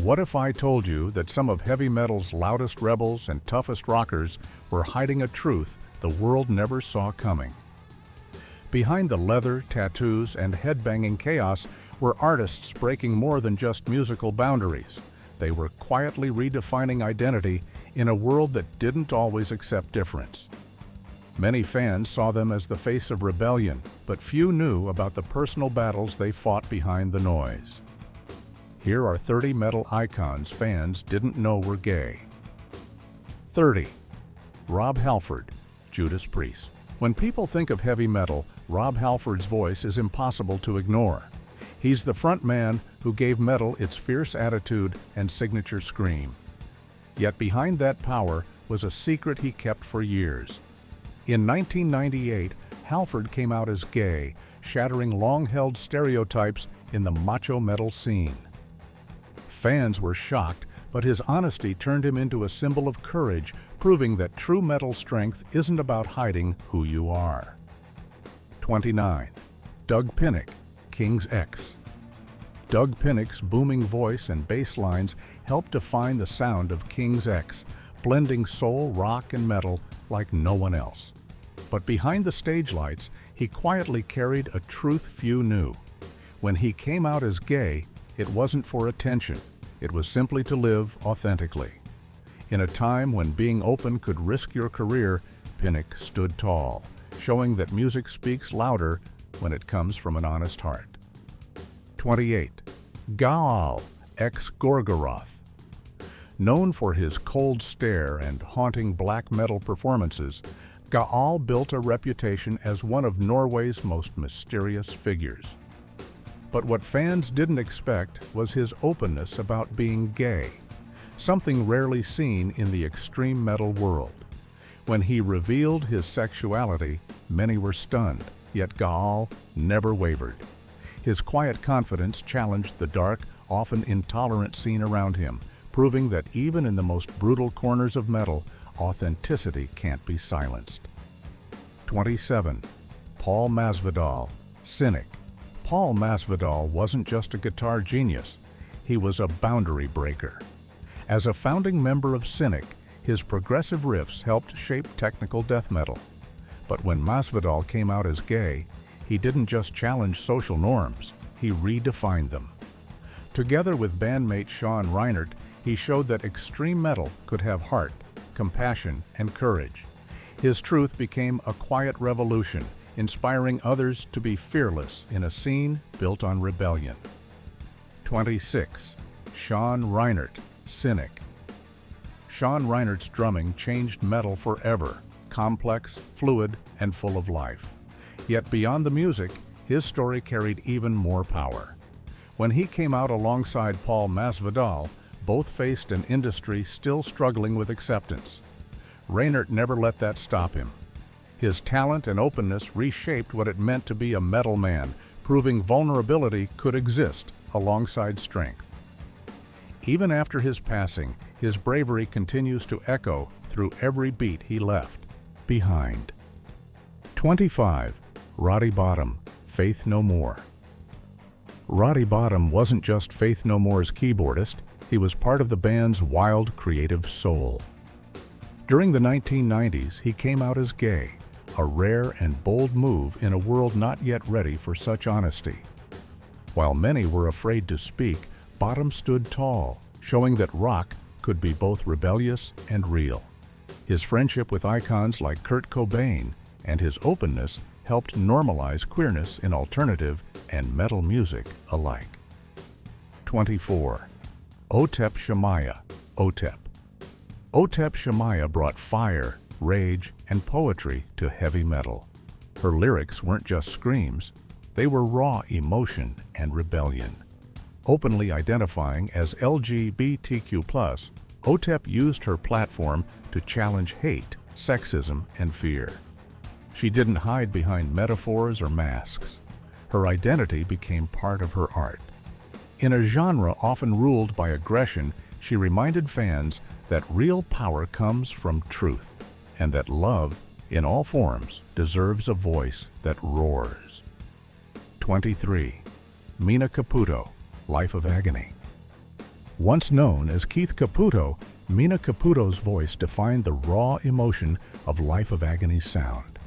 What if I told you that some of heavy metal's loudest rebels and toughest rockers were hiding a truth the world never saw coming? Behind the leather, tattoos, and headbanging chaos were artists breaking more than just musical boundaries. They were quietly redefining identity in a world that didn't always accept difference. Many fans saw them as the face of rebellion, but few knew about the personal battles they fought behind the noise. Here are 30 metal icons fans didn't know were gay. 30. Rob Halford, Judas Priest. When people think of heavy metal, Rob Halford's voice is impossible to ignore. He's the front man who gave metal its fierce attitude and signature scream. Yet behind that power was a secret he kept for years. In 1998, Halford came out as gay, shattering long-held stereotypes in the macho metal scene. Fans were shocked, but his honesty turned him into a symbol of courage, proving that true metal strength isn't about hiding who you are. 29. Doug Pinnick, King's X. Doug Pinnick's booming voice and bass lines helped define the sound of King's X, blending soul, rock, and metal like no one else. But behind the stage lights, he quietly carried a truth few knew. When he came out as gay, it wasn't for attention. It was simply to live authentically. In a time when being open could risk your career, Pinnick stood tall, showing that music speaks louder when it comes from an honest heart. 28. Gaal, ex-Gorgoroth. Known for his cold stare and haunting black metal performances, Gaal built a reputation as one of Norway's most mysterious figures. But what fans didn't expect was his openness about being gay, something rarely seen in the extreme metal world. When he revealed his sexuality, many were stunned, yet Gaal never wavered. His quiet confidence challenged the dark, often intolerant scene around him, proving that even in the most brutal corners of metal, authenticity can't be silenced. 27. Paul Masvidal, Cynic. Paul Masvidal wasn't just a guitar genius, he was a boundary breaker. As a founding member of Cynic, his progressive riffs helped shape technical death metal. But when Masvidal came out as gay, he didn't just challenge social norms, he redefined them. Together with bandmate Sean Reinert, he showed that extreme metal could have heart, compassion, and courage. His truth became a quiet revolution, inspiring others to be fearless in a scene built on rebellion. 26. Sean Reinert, Cynic. Sean Reinert's drumming changed metal forever, complex, fluid, and full of life. Yet beyond the music, his story carried even more power. When he came out alongside Paul Masvidal, both faced an industry still struggling with acceptance. Reinert never let that stop him. His talent and openness reshaped what it meant to be a metal man, proving vulnerability could exist alongside strength. Even after his passing, his bravery continues to echo through every beat he left behind. 25. Roddy Bottum, Faith No More. Roddy Bottum wasn't just Faith No More's keyboardist, he was part of the band's wild, creative soul. During the 1990s, he came out as gay, a rare and bold move in a world not yet ready for such honesty. While many were afraid to speak, Bottum stood tall, showing that rock could be both rebellious and real. His friendship with icons like Kurt Cobain and his openness helped normalize queerness in alternative and metal music alike. 24. Otep Shamaya, Otep. Otep Shamaya brought fire, rage, and poetry to heavy metal. Her lyrics weren't just screams, they were raw emotion and rebellion. Openly identifying as LGBTQ+, Otep used her platform to challenge hate, sexism, and fear. She didn't hide behind metaphors or masks. Her identity became part of her art. In a genre often ruled by aggression, she reminded fans that real power comes from truth, and that love, in all forms, deserves a voice that roars. 23. Mina Caputo, Life of Agony. Once known as Keith Caputo, Mina Caputo's voice defined the raw emotion of Life of Agony's sound.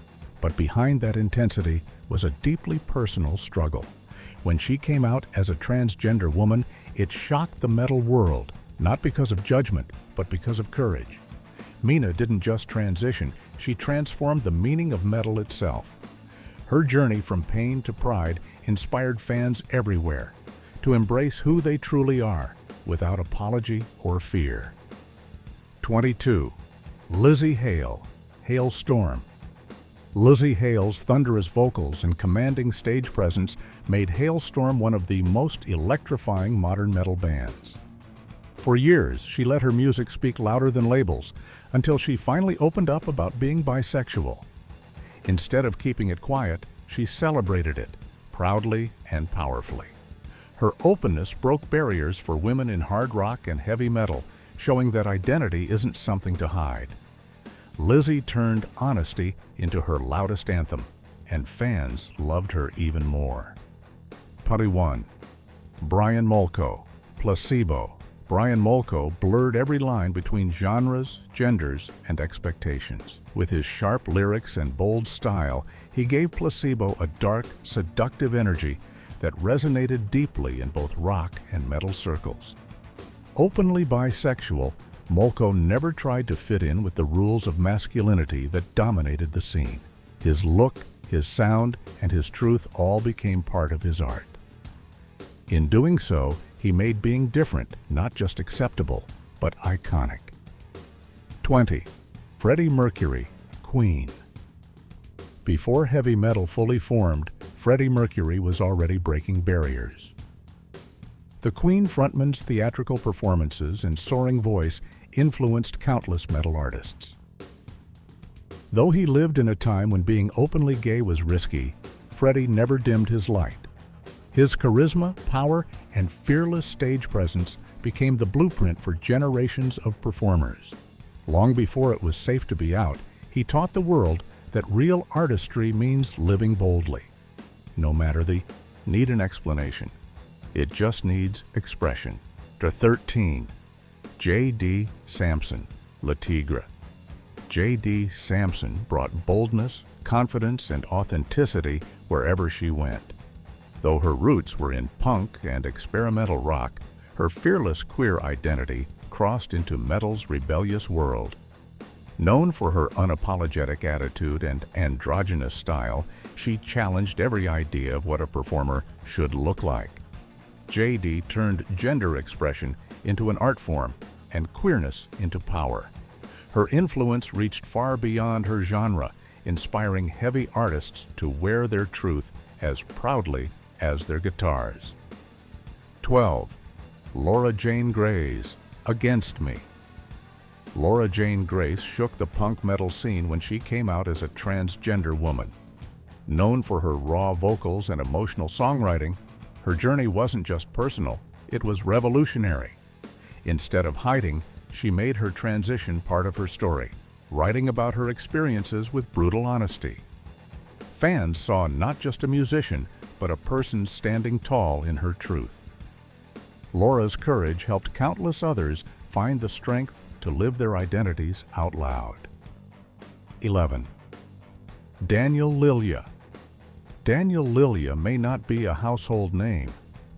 But behind that intensity was a deeply personal struggle. When she came out as a transgender woman, it shocked the metal world, not because of judgment, but because of courage. Mina didn't just transition, she transformed the meaning of metal itself. Her journey from pain to pride inspired fans everywhere to embrace who they truly are, without apology or fear. 22. Lzzy Hale, Hailstorm. Lzzy Hale's thunderous vocals and commanding stage presence made Hailstorm one of the most electrifying modern metal bands. For years, she let her music speak louder than labels, until she finally opened up about being bisexual. Instead of keeping it quiet, she celebrated it, proudly and powerfully. Her openness broke barriers for women in hard rock and heavy metal, showing that identity isn't something to hide. Lzzy turned honesty into her loudest anthem, and fans loved her even more. 21. Brian Molko, Placebo. Brian Molko blurred every line between genres, genders, and expectations. With his sharp lyrics and bold style, he gave Placebo a dark, seductive energy that resonated deeply in both rock and metal circles. Openly bisexual, Molko never tried to fit in with the rules of masculinity that dominated the scene. His look, his sound, and his truth all became part of his art. In doing so, he made being different not just acceptable, but iconic. 20. Freddie Mercury, Queen. Before heavy metal fully formed, Freddie Mercury was already breaking barriers. The Queen frontman's theatrical performances and soaring voice influenced countless metal artists. Though he lived in a time when being openly gay was risky, Freddie never dimmed his light. His charisma, power, and fearless stage presence became the blueprint for generations of performers. Long before it was safe to be out, he taught the world that real artistry means living boldly. No matter the need an explanation, it just needs expression. 13. J.D. Samson, Le Tigre. J.D. Samson brought boldness, confidence, and authenticity wherever she went. Though her roots were in punk and experimental rock, her fearless queer identity crossed into metal's rebellious world. Known for her unapologetic attitude and androgynous style, she challenged every idea of what a performer should look like. J.D. turned gender expression into an art form and queerness into power. Her influence reached far beyond her genre, inspiring heavy artists to wear their truth as proudly as their guitars. 12. Laura Jane Grace, Against Me. Laura Jane Grace shook the punk metal scene when she came out as a transgender woman. Known for her raw vocals and emotional songwriting, her journey wasn't just personal, it was revolutionary. Instead of hiding, she made her transition part of her story, writing about her experiences with brutal honesty. Fans saw not just a musician, but a person standing tall in her truth. Laura's courage helped countless others find the strength to live their identities out loud. 11. Daniel Lilya. Daniel Lilya may not be a household name,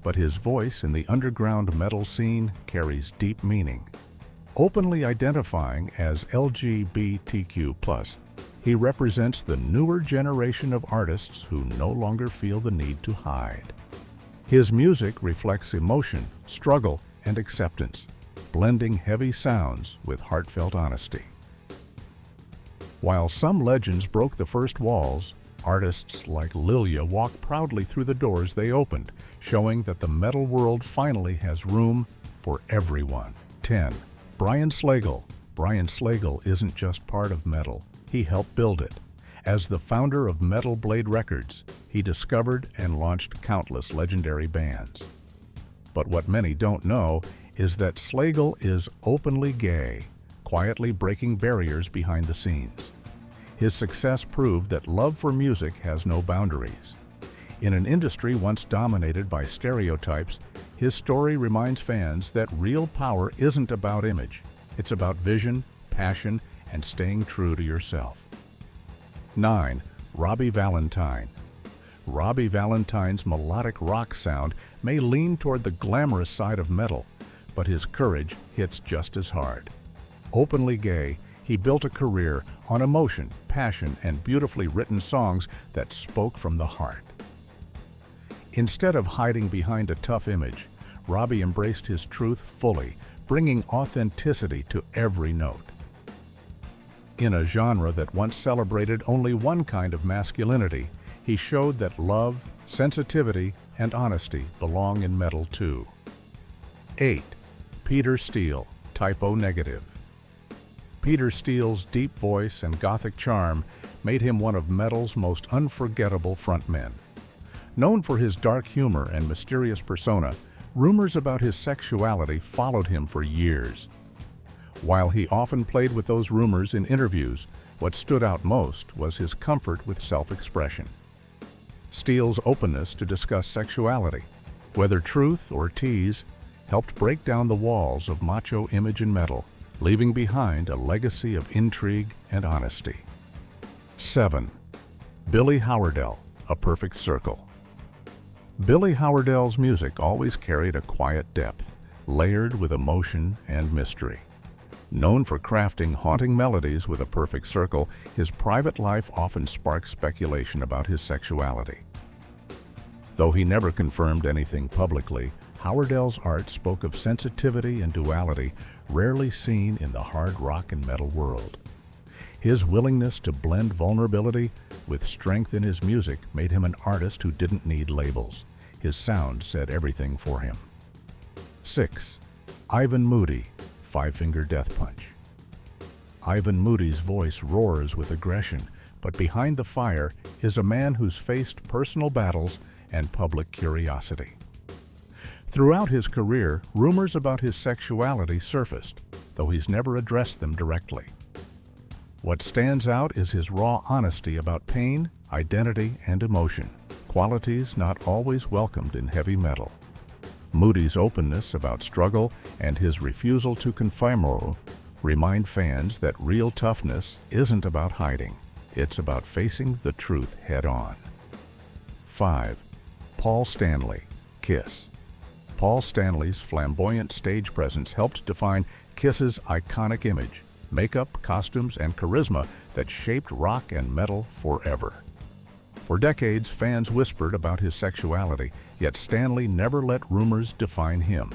but his voice in the underground metal scene carries deep meaning. Openly identifying as LGBTQ+, he represents the newer generation of artists who no longer feel the need to hide. His music reflects emotion, struggle, and acceptance, blending heavy sounds with heartfelt honesty. While some legends broke the first walls, artists like Lilya walk proudly through the doors they opened, showing that the metal world finally has room for everyone. 10. Brian Slagel. Brian Slagel isn't just part of metal, he helped build it. As the founder of Metal Blade Records, he discovered and launched countless legendary bands. But what many don't know is that Slagel is openly gay, quietly breaking barriers behind the scenes. His success proved that love for music has no boundaries. In an industry once dominated by stereotypes, his story reminds fans that real power isn't about image. It's about vision, passion, and staying true to yourself. 9. Robbie Valentine. Robbie Valentine's melodic rock sound may lean toward the glamorous side of metal, but his courage hits just as hard. Openly gay, he built a career on emotion, passion, and beautifully written songs that spoke from the heart. Instead of hiding behind a tough image, Robbie embraced his truth fully, bringing authenticity to every note. In a genre that once celebrated only one kind of masculinity, he showed that love, sensitivity, and honesty belong in metal too. 8. Peter Steele, typo negative. Peter Steele's deep voice and gothic charm made him one of metal's most unforgettable frontmen. Known for his dark humor and mysterious persona, rumors about his sexuality followed him for years. While he often played with those rumors in interviews, what stood out most was his comfort with self-expression. Steele's openness to discuss sexuality, whether truth or tease, helped break down the walls of macho image in metal, leaving behind a legacy of intrigue and honesty. 7. Billy Howerdel, A Perfect Circle. Billy Howerdell's music always carried a quiet depth, layered with emotion and mystery. Known for crafting haunting melodies with a perfect circle, his private life often sparks speculation about his sexuality. Though he never confirmed anything publicly, Howerdell's art spoke of sensitivity and duality rarely seen in the hard rock and metal world. His willingness to blend vulnerability with strength in his music made him an artist who didn't need labels. His sound said everything for him. 6. Ivan Moody, Five Finger Death Punch. Ivan Moody's voice roars with aggression, but behind the fire is a man who's faced personal battles and public curiosity. Throughout his career, rumors about his sexuality surfaced, though he's never addressed them directly. What stands out is his raw honesty about pain, identity, and emotion, qualities not always welcomed in heavy metal. Moody's openness about struggle and his refusal to conform remind fans that real toughness isn't about hiding, it's about facing the truth head-on. 5. Paul Stanley, Kiss. Paul Stanley's flamboyant stage presence helped define Kiss's iconic image, makeup, costumes, and charisma that shaped rock and metal forever. For decades, fans whispered about his sexuality, yet Stanley never let rumors define him.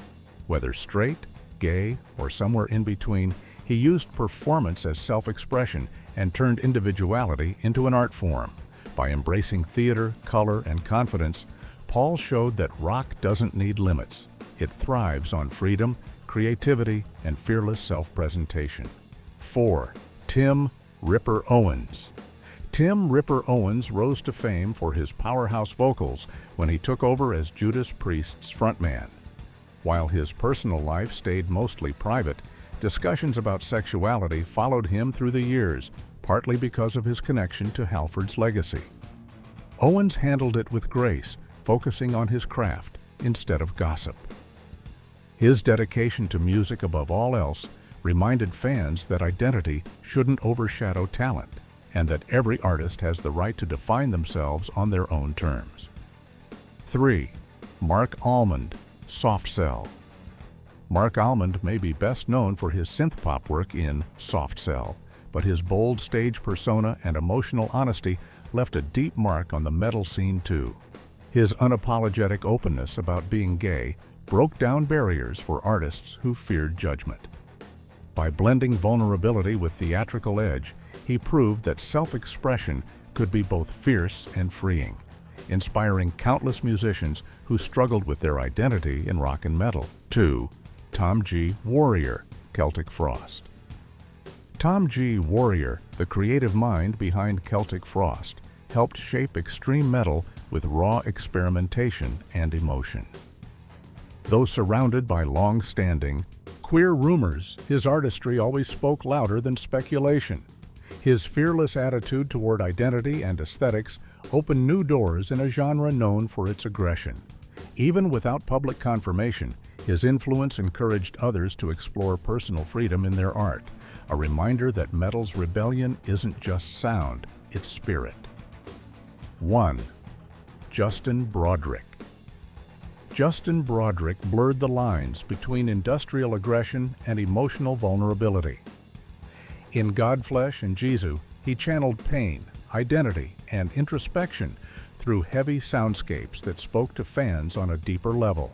Whether straight, gay, or somewhere in between, he used performance as self-expression and turned individuality into an art form. By embracing theater, color, and confidence, Paul showed that rock doesn't need limits. It thrives on freedom, creativity, and fearless self-presentation. 4. Tim "Ripper" Owens. Tim "Ripper" Owens rose to fame for his powerhouse vocals when he took over as Judas Priest's frontman. While his personal life stayed mostly private, discussions about sexuality followed him through the years, partly because of his connection to Halford's legacy. Owens handled it with grace, focusing on his craft instead of gossip. His dedication to music above all else reminded fans that identity shouldn't overshadow talent, and that every artist has the right to define themselves on their own terms. 3. Mark Almond, Soft Cell. Mark Almond may be best known for his synth-pop work in Soft Cell, but his bold stage persona and emotional honesty left a deep mark on the metal scene too. His unapologetic openness about being gay broke down barriers for artists who feared judgment. By blending vulnerability with theatrical edge, he proved that self-expression could be both fierce and freeing, inspiring countless musicians who struggled with their identity in rock and metal. 2. Tom G. Warrior, Celtic Frost. Tom G. Warrior, the creative mind behind Celtic Frost, helped shape extreme metal with raw experimentation and emotion. Though surrounded by long-standing, queer rumors, his artistry always spoke louder than speculation. His fearless attitude toward identity and aesthetics opened new doors in a genre known for its aggression. Even without public confirmation, his influence encouraged others to explore personal freedom in their art, a reminder that metal's rebellion isn't just sound, it's spirit. 1. Justin Broadrick. Justin Broadrick blurred the lines between industrial aggression and emotional vulnerability. In Godflesh and Jesus, he channeled pain, identity, and introspection through heavy soundscapes that spoke to fans on a deeper level.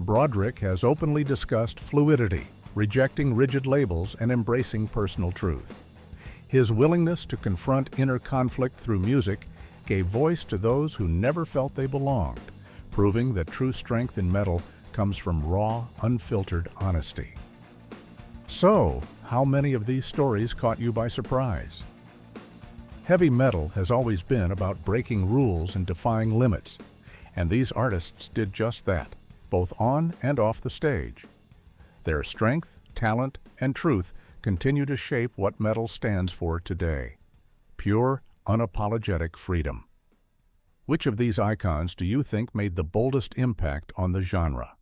Broadrick has openly discussed fluidity, rejecting rigid labels and embracing personal truth. His willingness to confront inner conflict through music gave voice to those who never felt they belonged, proving that true strength in metal comes from raw, unfiltered honesty. So, how many of these stories caught you by surprise? Heavy metal has always been about breaking rules and defying limits, and these artists did just that, both on and off the stage. Their strength, talent, and truth continue to shape what metal stands for today: pure, unapologetic freedom. Which of these icons do you think made the boldest impact on the genre?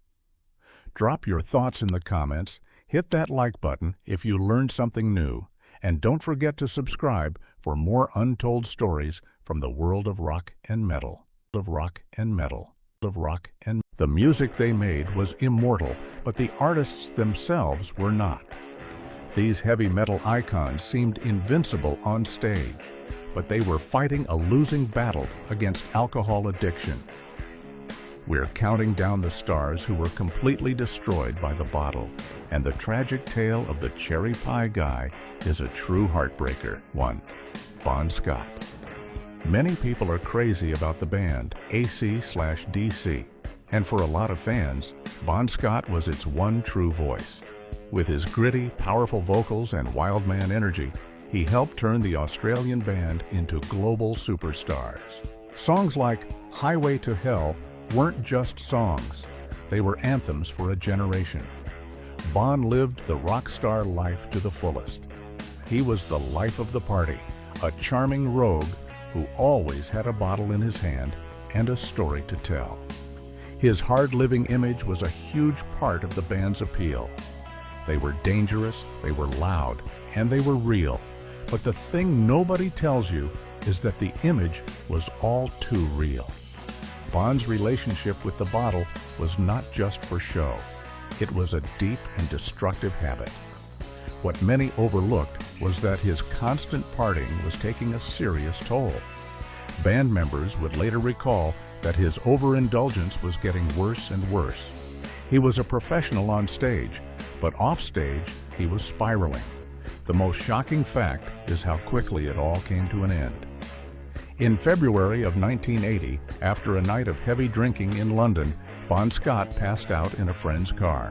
Drop your thoughts in the comments, hit that like button if you learned something new, and don't forget to subscribe for more untold stories from the world of rock and metal. The music they made was immortal, but the artists themselves were not. These heavy metal icons seemed invincible on stage, but they were fighting a losing battle against alcohol addiction. We're counting down the stars who were completely destroyed by the bottle, and the tragic tale of the cherry pie guy is a true heartbreaker. 1. Bon Scott. Many people are crazy about the band AC/DC, and for a lot of fans, Bon Scott was its one true voice. With his gritty, powerful vocals and wild man energy, he helped turn the Australian band into global superstars. Songs like Highway to Hell weren't just songs, they were anthems for a generation. Bon lived the rock star life to the fullest. He was the life of the party, a charming rogue who always had a bottle in his hand and a story to tell. His hard-living image was a huge part of the band's appeal. They were dangerous, they were loud, and they were real. But the thing nobody tells you is that the image was all too real. Bon's relationship with the bottle was not just for show. It was a deep and destructive habit. What many overlooked was that his constant partying was taking a serious toll. Band members would later recall that his overindulgence was getting worse and worse. He was a professional on stage, but off stage, he was spiraling. The most shocking fact is how quickly it all came to an end. In February of 1980, after a night of heavy drinking in London, Bon Scott passed out in a friend's car.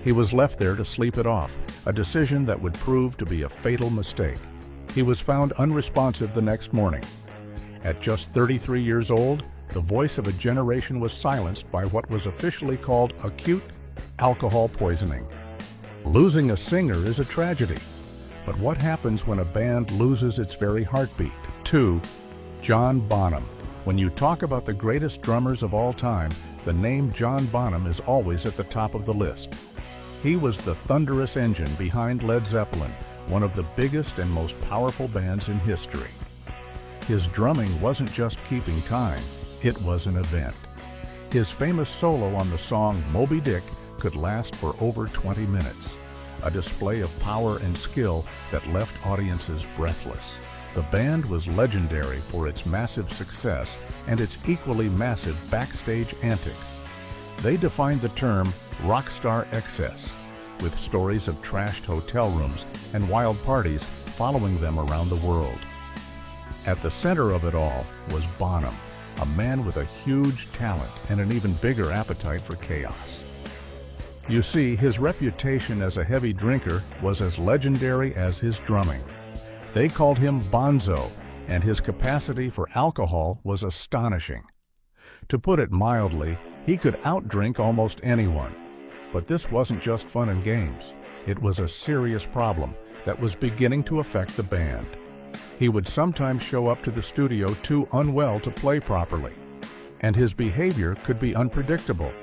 He was left there to sleep it off, a decision that would prove to be a fatal mistake. He was found unresponsive the next morning. At just 33 years old, the voice of a generation was silenced by what was officially called acute alcohol poisoning. Losing a singer is a tragedy, but what happens when a band loses its very heartbeat? 2. John Bonham. When you talk about the greatest drummers of all time, the name John Bonham is always at the top of the list. He was the thunderous engine behind Led Zeppelin, one of the biggest and most powerful bands in history. His drumming wasn't just keeping time, it was an event. His famous solo on the song Moby Dick could last for over 20 minutes, a display of power and skill that left audiences breathless. The band was legendary for its massive success and its equally massive backstage antics. They defined the term rock star excess, with stories of trashed hotel rooms and wild parties following them around the world. At the center of it all was Bonham, a man with a huge talent and an even bigger appetite for chaos. You see, his reputation as a heavy drinker was as legendary as his drumming. They called him Bonzo, and his capacity for alcohol was astonishing. To put it mildly, he could outdrink almost anyone. But this wasn't just fun and games. It was a serious problem that was beginning to affect the band. He would sometimes show up to the studio too unwell to play properly, and his behavior could be unpredictable.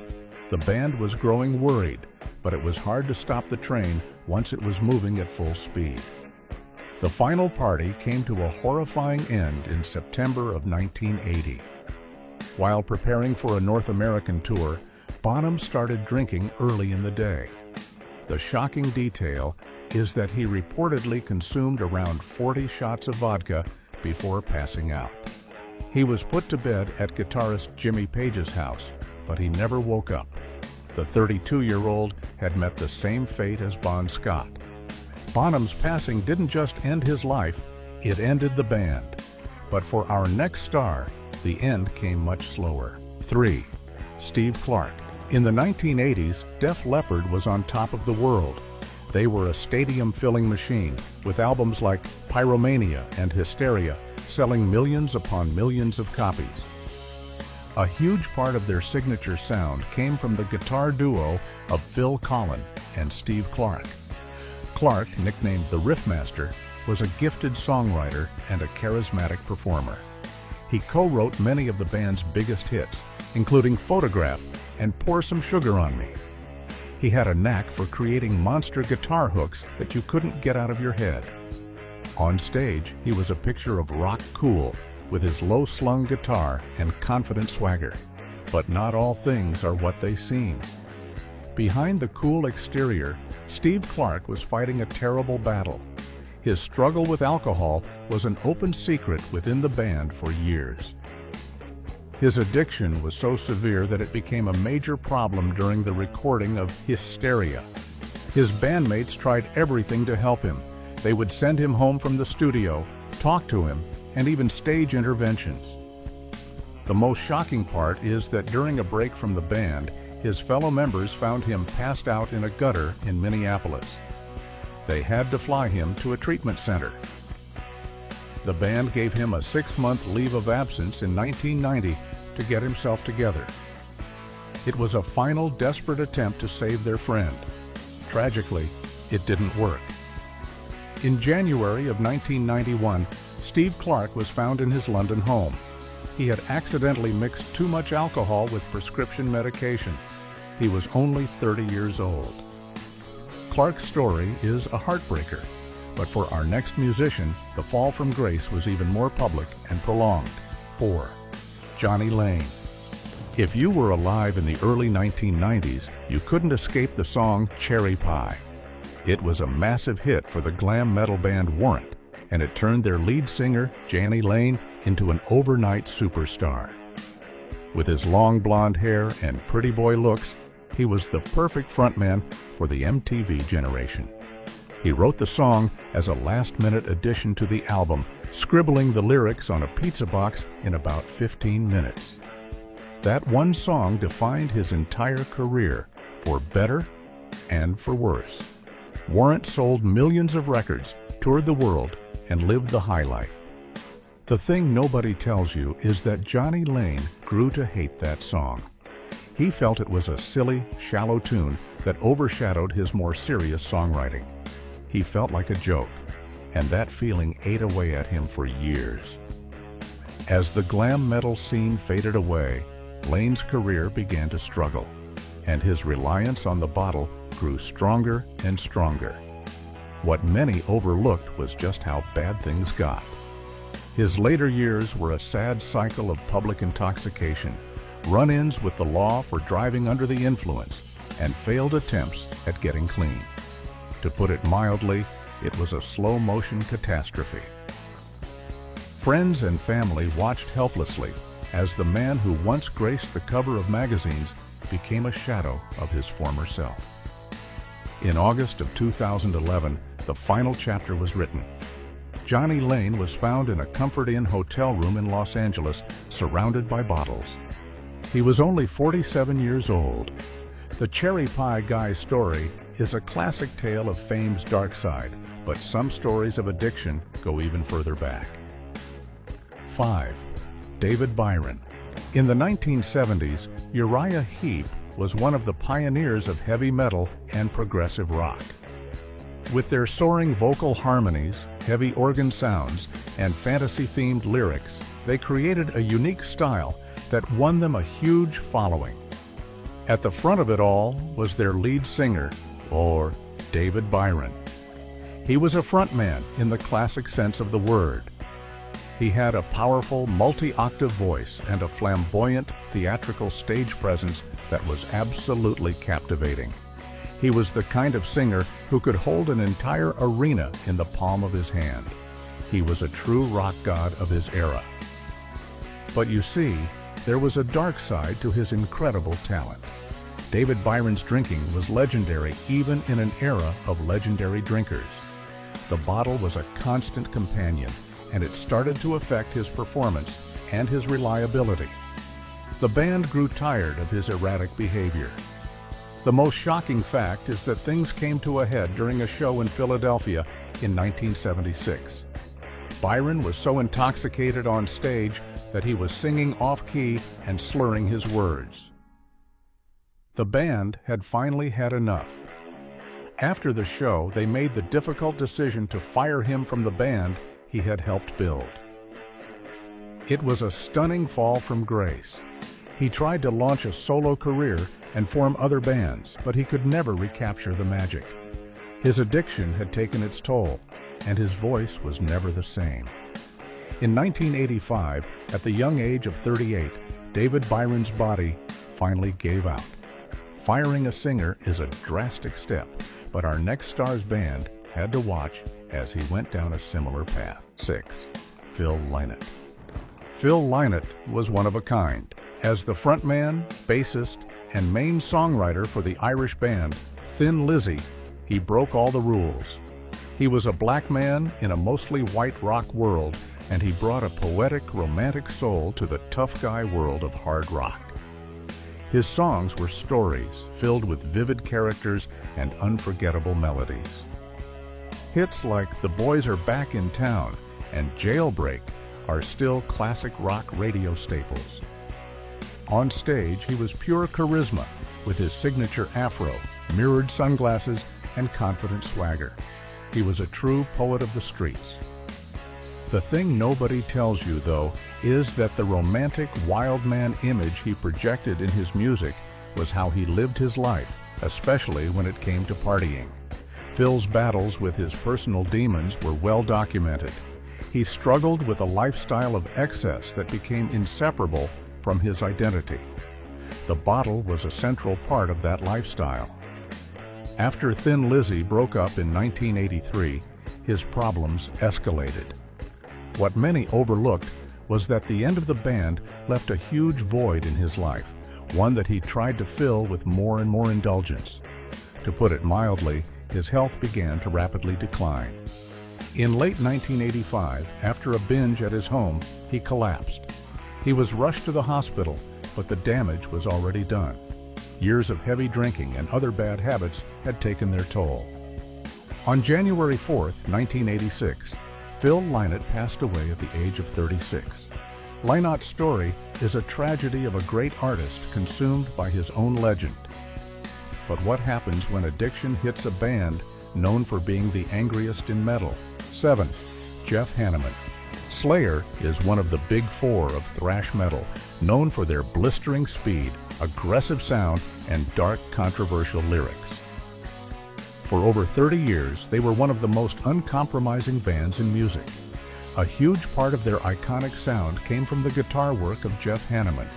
The band was growing worried, but it was hard to stop the train once it was moving at full speed. The final party came to a horrifying end in September of 1980. While preparing for a North American tour, Bonham started drinking early in the day. The shocking detail is that he reportedly consumed around 40 shots of vodka before passing out. He was put to bed at guitarist Jimmy Page's house, but he never woke up. The 32-year-old had met the same fate as Bon Scott. Bonham's passing didn't just end his life, it ended the band. But for our next star, the end came much slower. 3. Steve Clark. In the 1980s, Def Leppard was on top of the world. They were a stadium-filling machine, with albums like Pyromania and Hysteria selling millions upon millions of copies. A huge part of their signature sound came from the guitar duo of Phil Collen and Steve Clark. Clark, nicknamed the Riffmaster, was a gifted songwriter and a charismatic performer. He co-wrote many of the band's biggest hits, including Photograph and Pour Some Sugar on Me. He had a knack for creating monster guitar hooks that you couldn't get out of your head. On stage, he was a picture of rock cool, with his low-slung guitar and confident swagger. But not all things are what they seem. Behind the cool exterior, Steve Clark was fighting a terrible battle. His struggle with alcohol was an open secret within the band for years. His addiction was so severe that it became a major problem during the recording of Hysteria. His bandmates tried everything to help him. They would send him home from the studio, talk to him, and even stage interventions. The most shocking part is that during a break from the band, his fellow members found him passed out in a gutter in Minneapolis. They had to fly him to a treatment center. The band gave him a 6-month leave of absence in 1990 to get himself together. It was a final desperate attempt to save their friend. Tragically, it didn't work. In January of 1991, Steve Clark was found in his London home. He had accidentally mixed too much alcohol with prescription medication. He was only 30 years old. Clark's story is a heartbreaker, but for our next musician, the fall from grace was even more public and prolonged. 4. Johnny Lane. If you were alive in the early 1990s, you couldn't escape the song Cherry Pie. It was a massive hit for the glam metal band Warrant, and it turned their lead singer, Johnny Lane, into an overnight superstar. With his long blonde hair and pretty boy looks, he was the perfect frontman for the MTV generation. He wrote the song as a last-minute addition to the album, scribbling the lyrics on a pizza box in about 15 minutes. That one song defined his entire career, for better and for worse. Warrant sold millions of records, toured the world, and lived the high life. The thing nobody tells you is that Johnny Lane grew to hate that song. He felt it was a silly, shallow tune that overshadowed his more serious songwriting. He felt like a joke, and that feeling ate away at him for years. As the glam metal scene faded away, Lane's career began to struggle, and his reliance on the bottle grew stronger and stronger. What many overlooked was just how bad things got. His later years were a sad cycle of public intoxication, run-ins with the law for driving under the influence, and failed attempts at getting clean. To put it mildly, it was a slow-motion catastrophe. Friends and family watched helplessly as the man who once graced the cover of magazines became a shadow of his former self. In August of 2011, the final chapter was written. Johnny Lane was found in a Comfort Inn hotel room in Los Angeles, surrounded by bottles. He was only 47 years old. The Cherry Pie Guy's story is a classic tale of fame's dark side, but some stories of addiction go even further back. 5. David Byron. In the 1970s, Uriah Heep was one of the pioneers of heavy metal and progressive rock. With their soaring vocal harmonies, heavy organ sounds, and fantasy-themed lyrics, they created a unique style that won them a huge following. At the front of it all was their lead singer, or David Byron. He was a frontman in the classic sense of the word. He had a powerful, multi-octave voice and a flamboyant, theatrical stage presence that was absolutely captivating. He was the kind of singer who could hold an entire arena in the palm of his hand. He was a true rock god of his era. But you see, there was a dark side to his incredible talent. David Byron's drinking was legendary even in an era of legendary drinkers. The bottle was a constant companion, and it started to affect his performance and his reliability. The band grew tired of his erratic behavior. The most shocking fact is that things came to a head during a show in Philadelphia in 1976. Byron was so intoxicated on stage that he was singing off-key and slurring his words. The band had finally had enough. After the show, they made the difficult decision to fire him from the band he had helped build. It was a stunning fall from grace. He tried to launch a solo career and form other bands, but he could never recapture the magic. His addiction had taken its toll, and his voice was never the same. In 1985, at the young age of 38, David Byron's body finally gave out. Firing a singer is a drastic step, but our next star's band had to watch as he went down a similar path. 6. Phil Lynott. Phil Lynott was one of a kind. As the frontman, bassist, and main songwriter for the Irish band Thin Lizzy, he broke all the rules. He was a black man in a mostly white rock world, and he brought a poetic, romantic soul to the tough guy world of hard rock. His songs were stories filled with vivid characters and unforgettable melodies. Hits like The Boys Are Back in Town and Jailbreak are still classic rock radio staples. On stage, he was pure charisma with his signature afro, mirrored sunglasses, and confident swagger. He was a true poet of the streets. The thing nobody tells you, though, is that the romantic, wild man image he projected in his music was how he lived his life, especially when it came to partying. Phil's battles with his personal demons were well documented. He struggled with a lifestyle of excess that became inseparable from his identity. The bottle was a central part of that lifestyle. After Thin Lizzy broke up in 1983, his problems escalated. What many overlooked was that the end of the band left a huge void in his life, one that he tried to fill with more and more indulgence. To put it mildly, his health began to rapidly decline. In late 1985, after a binge at his home, he collapsed. He was rushed to the hospital, but the damage was already done. Years of heavy drinking and other bad habits had taken their toll. On January 4, 1986, Phil Lynott passed away at the age of 36. Lynott's story is a tragedy of a great artist consumed by his own legend. But what happens when addiction hits a band known for being the angriest in metal? 7. Jeff Hanneman. Slayer is one of the big four of thrash metal, known for their blistering speed, aggressive sound, and dark, controversial lyrics. For over 30 years, they were one of the most uncompromising bands in music. A huge part of their iconic sound came from the guitar work of Jeff Hanneman.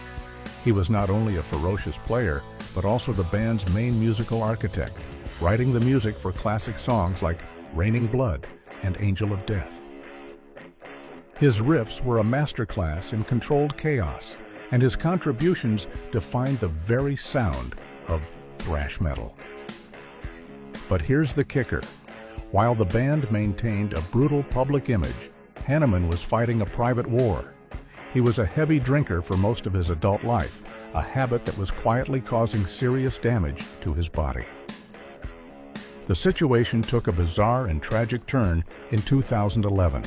He was not only a ferocious player, but also the band's main musical architect, writing the music for classic songs like Raining Blood and Angel of Death. His riffs were a masterclass in controlled chaos, and his contributions defined the very sound of thrash metal. But here's the kicker. While the band maintained a brutal public image, Hanneman was fighting a private war. He was a heavy drinker for most of his adult life, a habit that was quietly causing serious damage to his body. The situation took a bizarre and tragic turn in 2011.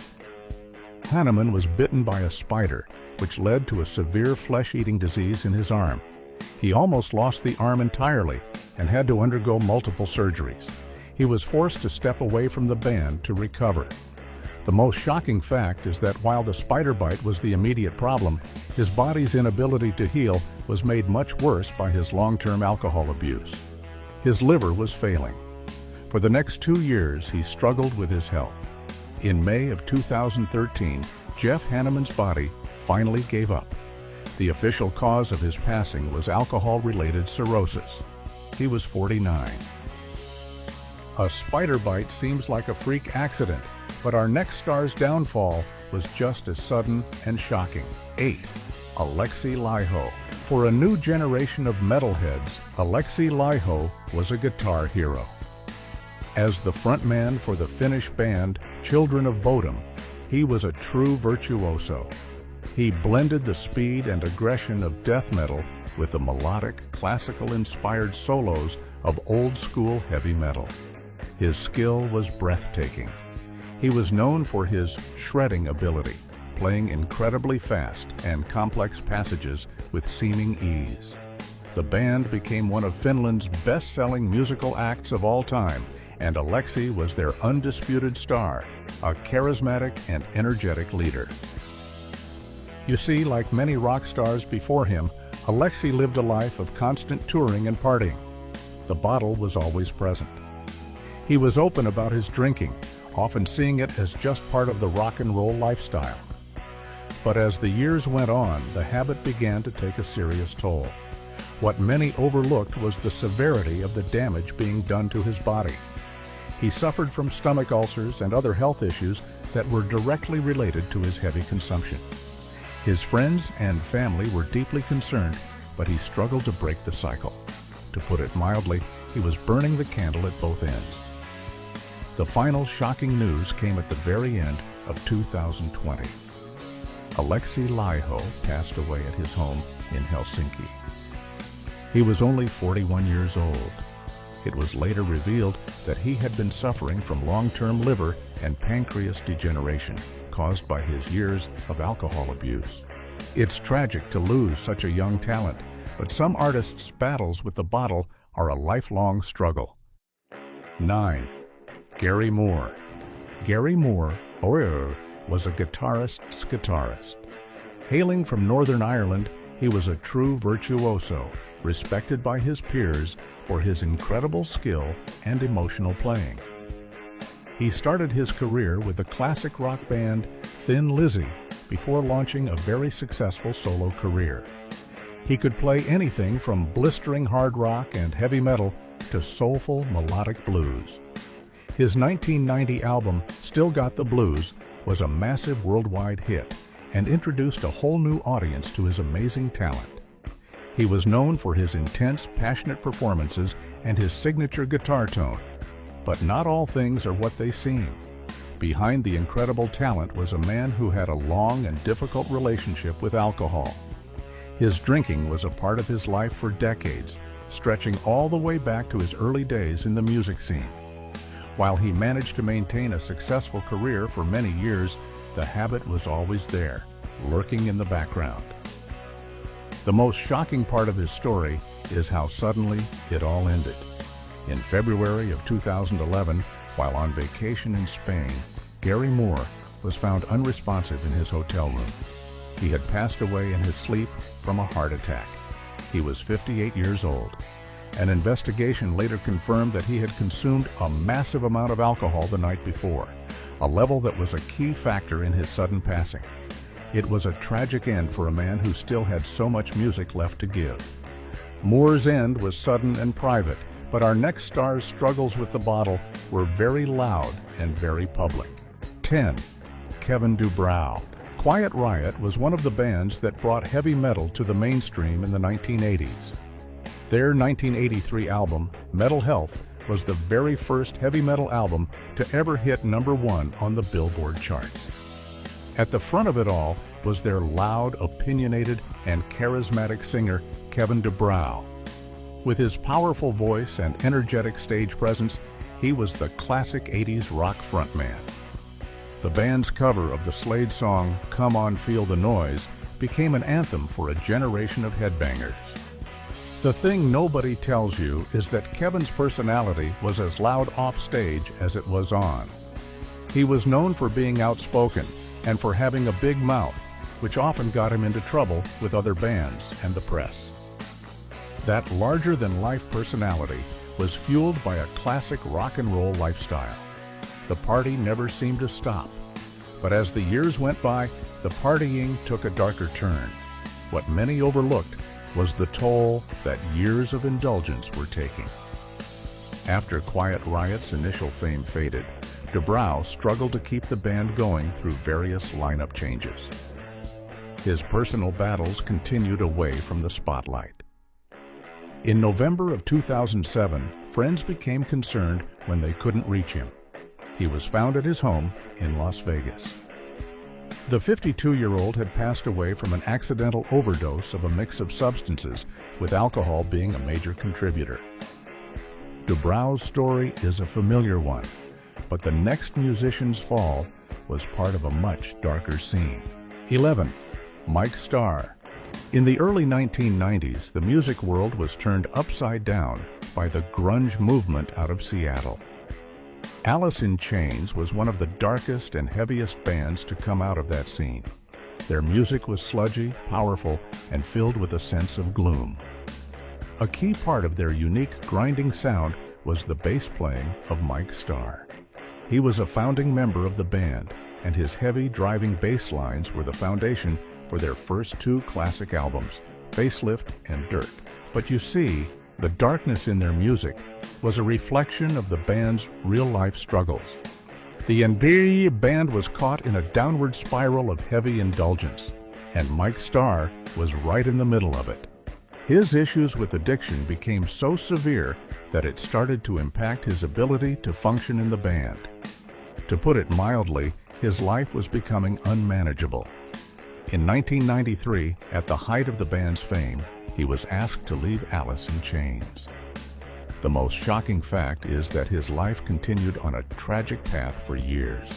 Hanneman was bitten by a spider, which led to a severe flesh-eating disease in his arm. He almost lost the arm entirely and had to undergo multiple surgeries. He was forced to step away from the band to recover. The most shocking fact is that while the spider bite was the immediate problem, his body's inability to heal was made much worse by his long-term alcohol abuse. His liver was failing. For the next 2 years, he struggled with his health. In May of 2013, Jeff Hanneman's body finally gave up. The official cause of his passing was alcohol-related cirrhosis. He was 49. A spider bite seems like a freak accident, but our next star's downfall was just as sudden and shocking. 8. Alexi Laiho. For a new generation of metalheads, Alexi Laiho was a guitar hero. As the frontman for the Finnish band Children of Bodom, he was a true virtuoso. He blended the speed and aggression of death metal with the melodic, classical-inspired solos of old-school heavy metal. His skill was breathtaking. He was known for his shredding ability, playing incredibly fast and complex passages with seeming ease. The band became one of Finland's best-selling musical acts of all time, and Alexi was their undisputed star, a charismatic and energetic leader. You see, like many rock stars before him, Alexi lived a life of constant touring and partying. The bottle was always present. He was open about his drinking, often seeing it as just part of the rock and roll lifestyle. But as the years went on, the habit began to take a serious toll. What many overlooked was the severity of the damage being done to his body. He suffered from stomach ulcers and other health issues that were directly related to his heavy consumption. His friends and family were deeply concerned, but he struggled to break the cycle. To put it mildly, he was burning the candle at both ends. The final shocking news came at the very end of 2020. Alexi Laiho passed away at his home in Helsinki. He was only 41 years old. It was later revealed that he had been suffering from long-term liver and pancreas degeneration caused by his years of alcohol abuse. It's tragic to lose such a young talent, but some artists' battles with the bottle are a lifelong struggle. 9. Gary Moore. Gary Moore, was a guitarist's guitarist. Hailing from Northern Ireland, he was a true virtuoso, respected by his peers for his incredible skill and emotional playing. He started his career with the classic rock band Thin Lizzy before launching a very successful solo career. He could play anything from blistering hard rock and heavy metal to soulful melodic blues. His 1990 album, Still Got the Blues, was a massive worldwide hit and introduced a whole new audience to his amazing talent. He was known for his intense, passionate performances and his signature guitar tone. But not all things are what they seem. Behind the incredible talent was a man who had a long and difficult relationship with alcohol. His drinking was a part of his life for decades, stretching all the way back to his early days in the music scene. While he managed to maintain a successful career for many years, the habit was always there, lurking in the background. The most shocking part of his story is how suddenly it all ended. In February of 2011, while on vacation in Spain, Gary Moore was found unresponsive in his hotel room. He had passed away in his sleep from a heart attack. He was 58 years old. An investigation later confirmed that he had consumed a massive amount of alcohol the night before, a level that was a key factor in his sudden passing. It was a tragic end for a man who still had so much music left to give. Moore's end was sudden and private, but our next star's struggles with the bottle were very loud and very public. 10. Kevin DuBrow. Quiet Riot was one of the bands that brought heavy metal to the mainstream in the 1980s. Their 1983 album, Metal Health, was the very first heavy metal album to ever hit #1 on the Billboard charts. At the front of it all was their loud, opinionated, and charismatic singer, Kevin DuBrow. With his powerful voice and energetic stage presence, he was the classic 80s rock frontman. The band's cover of the Slade song, Come On Feel the Noise, became an anthem for a generation of headbangers. The thing nobody tells you is that Kevin's personality was as loud off stage as it was on. He was known for being outspoken and for having a big mouth, which often got him into trouble with other bands and the press. That larger-than-life personality was fueled by a classic rock and roll lifestyle. The party never seemed to stop. But as the years went by, the partying took a darker turn. What many overlooked was the toll that years of indulgence were taking. After Quiet Riot's initial fame faded, Dubrow struggled to keep the band going through various lineup changes. His personal battles continued away from the spotlight. In November of 2007, friends became concerned when they couldn't reach him. He was found at his home in Las Vegas. The 52-year-old had passed away from an accidental overdose of a mix of substances, with alcohol being a major contributor. Dubrow's story is a familiar one, but the next musician's fall was part of a much darker scene. 11. Mike Starr. In the early 1990s, the music world was turned upside down by the grunge movement out of Seattle. Alice in Chains was one of the darkest and heaviest bands to come out of that scene. Their music was sludgy, powerful, and filled with a sense of gloom. A key part of their unique grinding sound was the bass playing of Mike Starr. He was a founding member of the band, and his heavy, driving bass lines were the foundation for their first two classic albums, Facelift and Dirt. But you see, the darkness in their music was a reflection of the band's real-life struggles. The entire band was caught in a downward spiral of heavy indulgence, and Mike Starr was right in the middle of it. His issues with addiction became so severe that it started to impact his ability to function in the band. To put it mildly, his life was becoming unmanageable. In 1993, at the height of the band's fame, he was asked to leave Alice in Chains. The most shocking fact is that his life continued on a tragic path for years.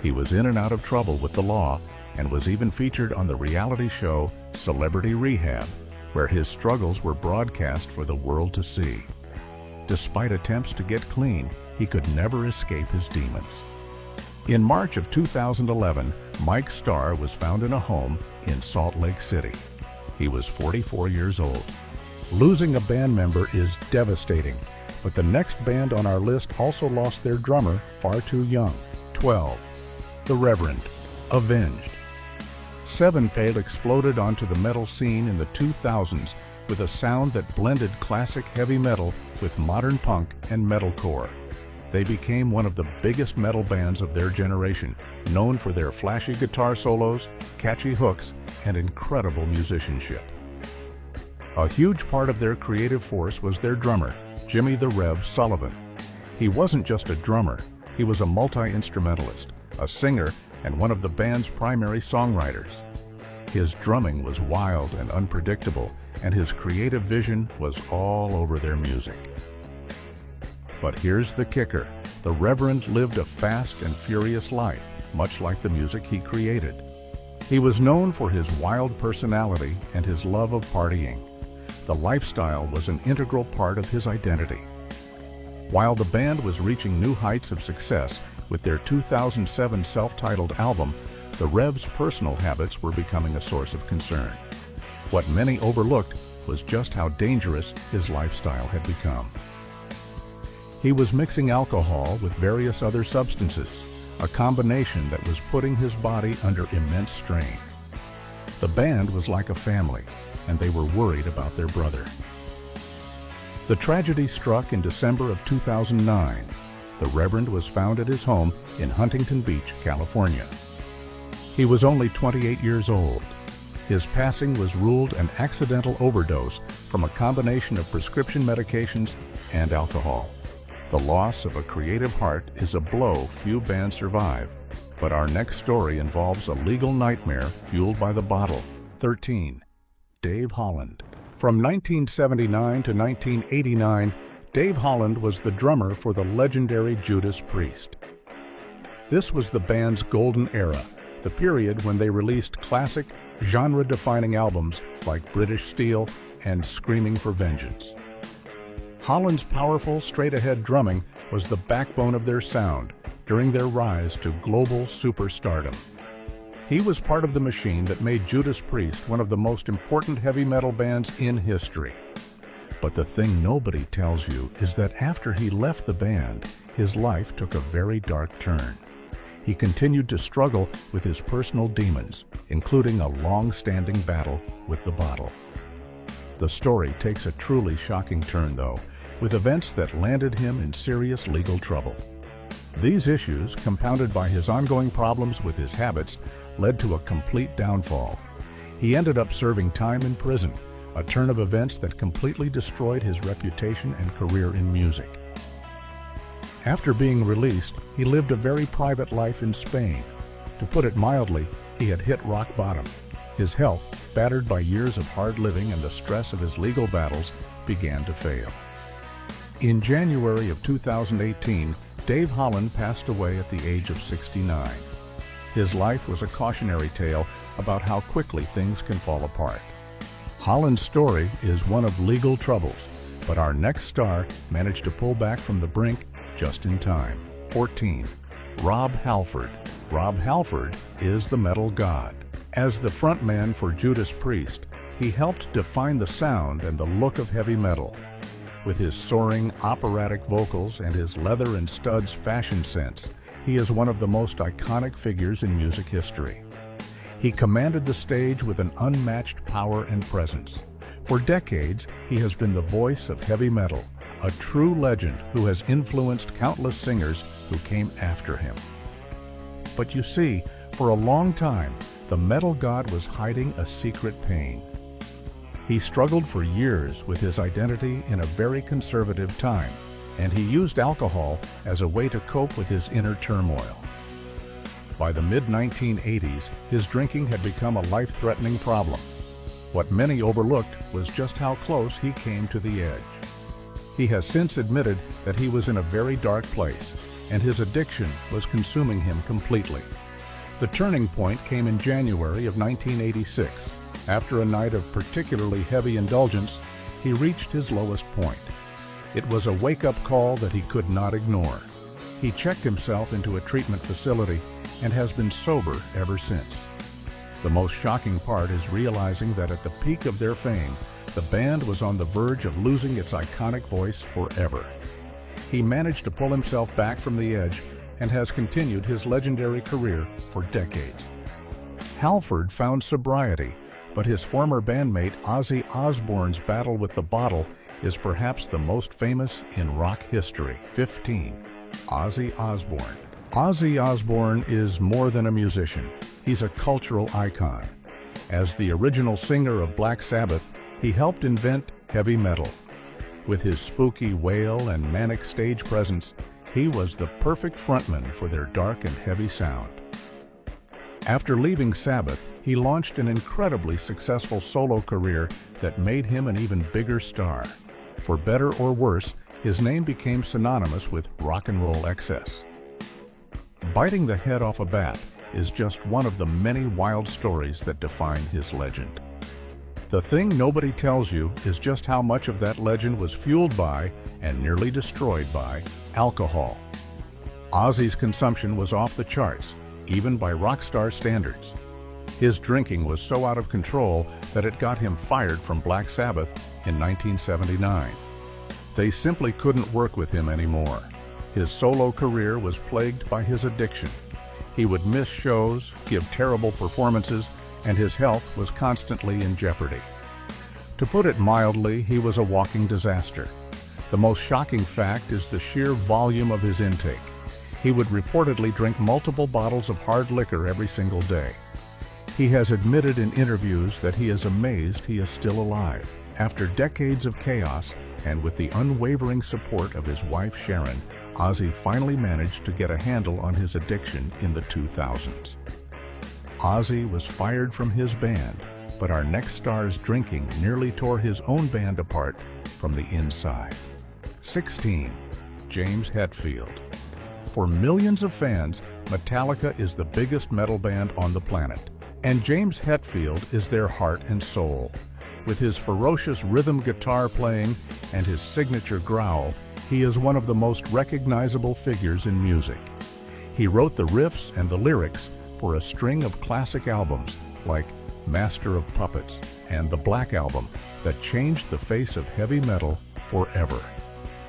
He was in and out of trouble with the law and was even featured on the reality show Celebrity Rehab, where his struggles were broadcast for the world to see. Despite attempts to get clean, he could never escape his demons. In March of 2011, Mike Starr was found in a home in Salt Lake City. He was 44 years old. Losing a band member is devastating, but the next band on our list also lost their drummer far too young. 12. The Reverend. Avenged. Sevenpale exploded onto the metal scene in the 2000s with a sound that blended classic heavy metal with modern punk and metalcore. They became one of the biggest metal bands of their generation, known for their flashy guitar solos, catchy hooks, and incredible musicianship. A huge part of their creative force was their drummer, Jimmy the Rev Sullivan. He wasn't just a drummer, he was a multi-instrumentalist, a singer, and one of the band's primary songwriters. His drumming was wild and unpredictable, and his creative vision was all over their music. But here's the kicker. The Reverend lived a fast and furious life, much like the music he created. He was known for his wild personality and his love of partying. The lifestyle was an integral part of his identity. While the band was reaching new heights of success with their 2007 self-titled album, the Rev's personal habits were becoming a source of concern. What many overlooked was just how dangerous his lifestyle had become. He was mixing alcohol with various other substances, a combination that was putting his body under immense strain. The band was like a family, and they were worried about their brother. The tragedy struck in December of 2009. The Reverend was found at his home in Huntington Beach, California. He was only 28 years old. His passing was ruled an accidental overdose from a combination of prescription medications and alcohol. The loss of a creative heart is a blow few bands survive, but our next story involves a legal nightmare fueled by the bottle. 13. Dave Holland. From 1979 to 1989, Dave Holland was the drummer for the legendary Judas Priest. This was the band's golden era, the period when they released classic, genre-defining albums like British Steel, and screaming for vengeance. Holland's powerful, straight-ahead drumming was the backbone of their sound during their rise to global superstardom. He was part of the machine that made Judas Priest one of the most important heavy metal bands in history. But the thing nobody tells you is that after he left the band, his life took a very dark turn. He continued to struggle with his personal demons, including a long-standing battle with the bottle. The story takes a truly shocking turn, though, with events that landed him in serious legal trouble. These issues, compounded by his ongoing problems with his habits, led to a complete downfall. He ended up serving time in prison, a turn of events that completely destroyed his reputation and career in music. After being released, he lived a very private life in Spain. To put it mildly, he had hit rock bottom. His health, battered by years of hard living and the stress of his legal battles, began to fail. In January of 2018, Dave Holland passed away at the age of 69. His life was a cautionary tale about how quickly things can fall apart. Holland's story is one of legal troubles, but our next star managed to pull back from the brink just in time. 14. Rob Halford. Rob Halford is the metal god. As the frontman for Judas Priest, he helped define the sound and the look of heavy metal. With his soaring, operatic vocals and his leather and studs fashion sense, he is one of the most iconic figures in music history. He commanded the stage with an unmatched power and presence. For decades, he has been the voice of heavy metal, a true legend who has influenced countless singers who came after him. But you see, for a long time, the metal god was hiding a secret pain. He struggled for years with his identity in a very conservative time, and he used alcohol as a way to cope with his inner turmoil. By the mid-1980s, his drinking had become a life-threatening problem. What many overlooked was just how close he came to the edge. He has since admitted that he was in a very dark place, and his addiction was consuming him completely. The turning point came in January of 1986. After a night of particularly heavy indulgence, he reached his lowest point. It was a wake-up call that he could not ignore. He checked himself into a treatment facility and has been sober ever since. The most shocking part is realizing that at the peak of their fame, the band was on the verge of losing its iconic voice forever. He managed to pull himself back from the edge and has continued his legendary career for decades. Halford found sobriety, but his former bandmate Ozzy Osbourne's battle with the bottle is perhaps the most famous in rock history. 15. Ozzy Osbourne. Ozzy Osbourne is more than a musician. He's a cultural icon. As the original singer of Black Sabbath, he helped invent heavy metal. With his spooky wail and manic stage presence, he was the perfect frontman for their dark and heavy sound. After leaving Sabbath, he launched an incredibly successful solo career that made him an even bigger star. For better or worse, his name became synonymous with rock and roll excess. Biting the head off a bat is just one of the many wild stories that define his legend. The thing nobody tells you is just how much of that legend was fueled by, and nearly destroyed by, alcohol. Ozzy's consumption was off the charts, even by rock star standards. His drinking was so out of control that it got him fired from Black Sabbath in 1979. They simply couldn't work with him anymore. His solo career was plagued by his addiction. He would miss shows, give terrible performances, and his health was constantly in jeopardy. To put it mildly, he was a walking disaster. The most shocking fact is the sheer volume of his intake. He would reportedly drink multiple bottles of hard liquor every single day. He has admitted in interviews that he is amazed he is still alive. After decades of chaos, and with the unwavering support of his wife Sharon, Ozzy finally managed to get a handle on his addiction in the 2000s. Ozzy was fired from his band, but our next star's drinking nearly tore his own band apart from the inside. 16. James Hetfield. For millions of fans, Metallica is the biggest metal band on the planet, and James Hetfield is their heart and soul. With his ferocious rhythm guitar playing and his signature growl, he is one of the most recognizable figures in music. He wrote the riffs and the lyrics for a string of classic albums like Master of Puppets and the Black Album that changed the face of heavy metal forever.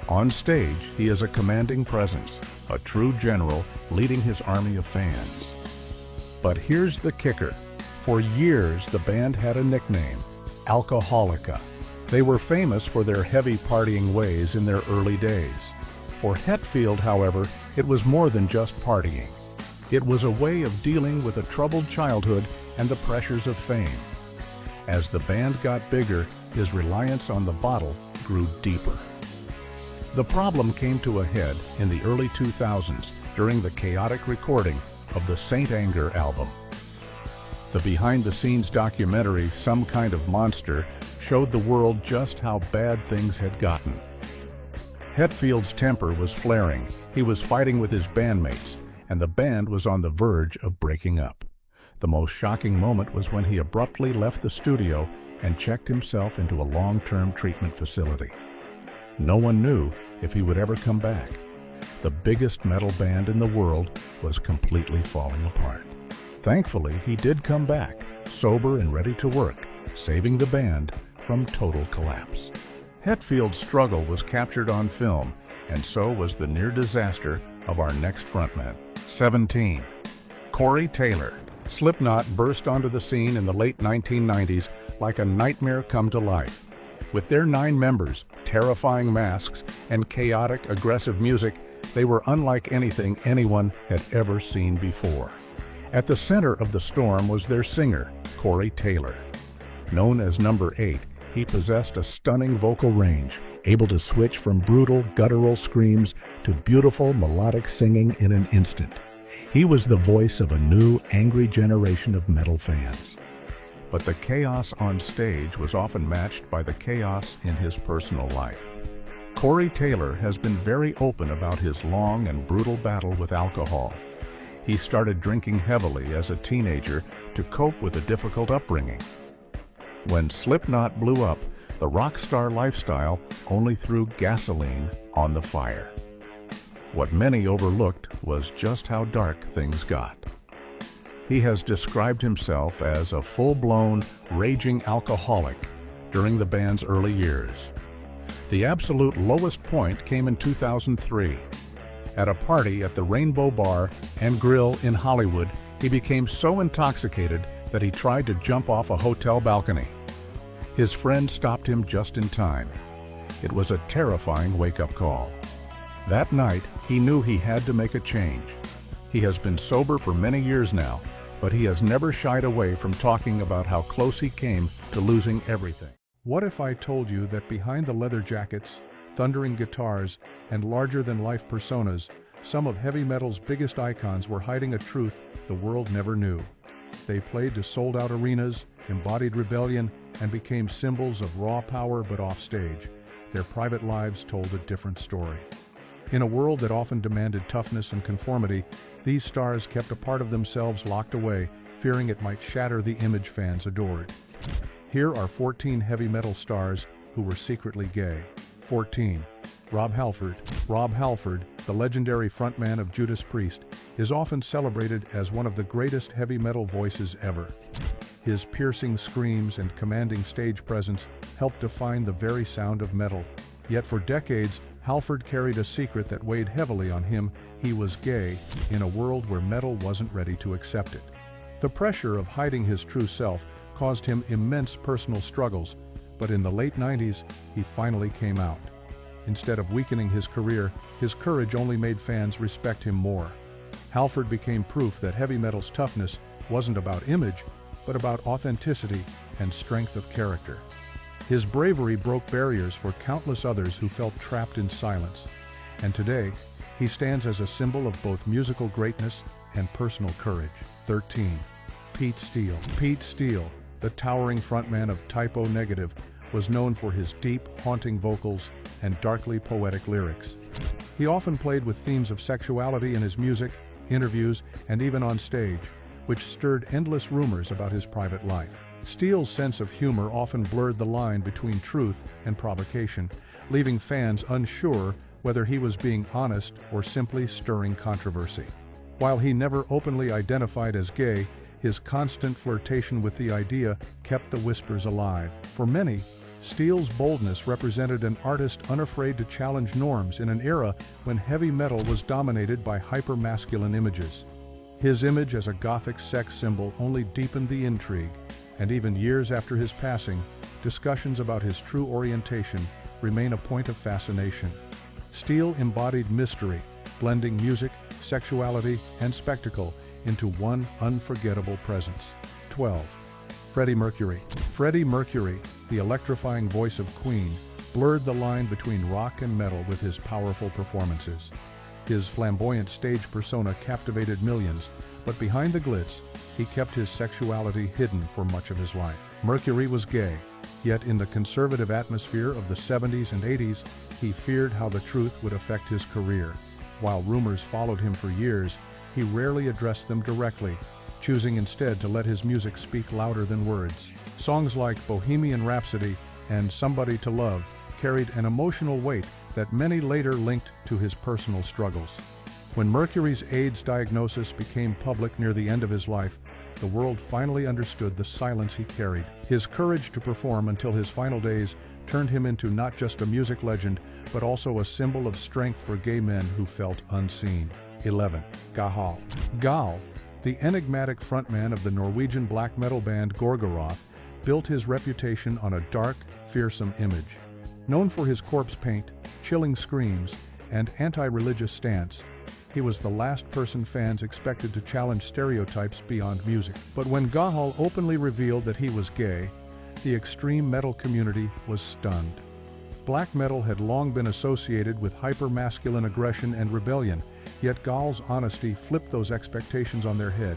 On stage, he is a commanding presence, a true general leading his army of fans. But here's the kicker. For years, the band had a nickname, Alcoholica. They were famous for their heavy partying ways in their early days. For Hetfield, however, it was more than just partying. It was a way of dealing with a troubled childhood and the pressures of fame. As the band got bigger, his reliance on the bottle grew deeper. The problem came to a head in the early 2000s during the chaotic recording of the Saint Anger album. The behind-the-scenes documentary, Some Kind of Monster, showed the world just how bad things had gotten. Hetfield's temper was flaring, he was fighting with his bandmates, and the band was on the verge of breaking up. The most shocking moment was when he abruptly left the studio and checked himself into a long-term treatment facility. No one knew if he would ever come back. The biggest metal band in the world was completely falling apart. Thankfully, he did come back, sober and ready to work, saving the band from total collapse. Hetfield's struggle was captured on film, and so was the near disaster of our next frontman. 17. Corey Taylor. Slipknot burst onto the scene in the late 1990s like a nightmare come to life. With their 9 members, terrifying masks, and chaotic, aggressive music, they were unlike anything anyone had ever seen before. At the center of the storm was their singer, Corey Taylor. Known as Number 8, he possessed a stunning vocal range, able to switch from brutal, guttural screams to beautiful, melodic singing in an instant. He was the voice of a new, angry generation of metal fans. But the chaos on stage was often matched by the chaos in his personal life. Corey Taylor has been very open about his long and brutal battle with alcohol. He started drinking heavily as a teenager to cope with a difficult upbringing. When Slipknot blew up, the rock star lifestyle only threw gasoline on the fire. What many overlooked was just how dark things got. He has described himself as a full-blown, raging alcoholic during the band's early years. The absolute lowest point came in 2003. At a party at the Rainbow Bar and Grill in Hollywood, he became so intoxicated that he tried to jump off a hotel balcony. His friend stopped him just in time. It was a terrifying wake-up call. That night, he knew he had to make a change. He has been sober for many years now, but he has never shied away from talking about how close he came to losing everything. What if I told you that behind the leather jackets, thundering guitars, and larger-than-life personas, some of heavy metal's biggest icons were hiding a truth the world never knew? They played to sold-out arenas, embodied rebellion, and became symbols of raw power but offstage. Their private lives told a different story. In a world that often demanded toughness and conformity, these stars kept a part of themselves locked away, fearing it might shatter the image fans adored. Here are 14 heavy metal stars who were secretly gay. 14. Rob Halford. Rob Halford, the legendary frontman of Judas Priest, is often celebrated as one of the greatest heavy metal voices ever. His piercing screams and commanding stage presence helped define the very sound of metal. Yet for decades, Halford carried a secret that weighed heavily on him. He was gay in a world where metal wasn't ready to accept it. The pressure of hiding his true self caused him immense personal struggles, but in the late 90s, he finally came out. Instead of weakening his career, his courage only made fans respect him more. Halford became proof that heavy metal's toughness wasn't about image, but about authenticity and strength of character. His bravery broke barriers for countless others who felt trapped in silence. And today, he stands as a symbol of both musical greatness and personal courage. 13. Pete Steele. Pete Steele, the towering frontman of Typo Negative, was known for his deep, haunting vocals and darkly poetic lyrics. He often played with themes of sexuality in his music, interviews, and even on stage, which stirred endless rumors about his private life. Steele's sense of humor often blurred the line between truth and provocation, leaving fans unsure whether he was being honest or simply stirring controversy. While he never openly identified as gay, his constant flirtation with the idea kept the whispers alive. For many, Steele's boldness represented an artist unafraid to challenge norms in an era when heavy metal was dominated by hyper-masculine images. His image as a gothic sex symbol only deepened the intrigue, and even years after his passing, discussions about his true orientation remain a point of fascination. Steele embodied mystery, blending music, sexuality, and spectacle into one unforgettable presence. 12. Freddie Mercury. Freddie Mercury, the electrifying voice of Queen, blurred the line between rock and metal with his powerful performances. His flamboyant stage persona captivated millions, but behind the glitz, he kept his sexuality hidden for much of his life. Mercury was gay, yet in the conservative atmosphere of the 70s and 80s, he feared how the truth would affect his career. While rumors followed him for years, he rarely addressed them directly, choosing instead to let his music speak louder than words. Songs like Bohemian Rhapsody and Somebody to Love carried an emotional weight that many later linked to his personal struggles. When Mercury's AIDS diagnosis became public near the end of his life, the world finally understood the silence he carried. His courage to perform until his final days turned him into not just a music legend, but also a symbol of strength for gay men who felt unseen. 11. Gahal. Gal, the enigmatic frontman of the Norwegian black metal band Gorgoroth, built his reputation on a dark, fearsome image. Known for his corpse paint, chilling screams, and anti-religious stance, he was the last person fans expected to challenge stereotypes beyond music. But when Gahal openly revealed that he was gay, the extreme metal community was stunned. Black metal had long been associated with hyper-masculine aggression and rebellion, yet Gahal's honesty flipped those expectations on their head.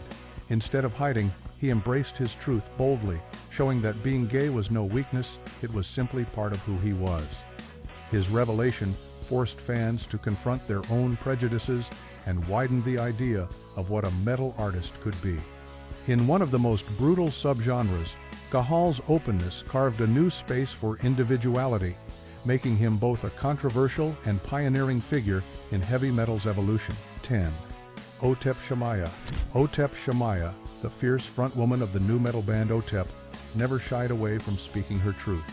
Instead of hiding, he embraced his truth boldly, showing that being gay was no weakness, it was simply part of who he was. His revelation forced fans to confront their own prejudices and widened the idea of what a metal artist could be. In one of the most brutal subgenres, Gahal's openness carved a new space for individuality, making him both a controversial and pioneering figure in heavy metal's evolution. 10. Otep Shamaya. Otep Shamaya, the fierce frontwoman of the nu metal band Otep, never shied away from speaking her truth.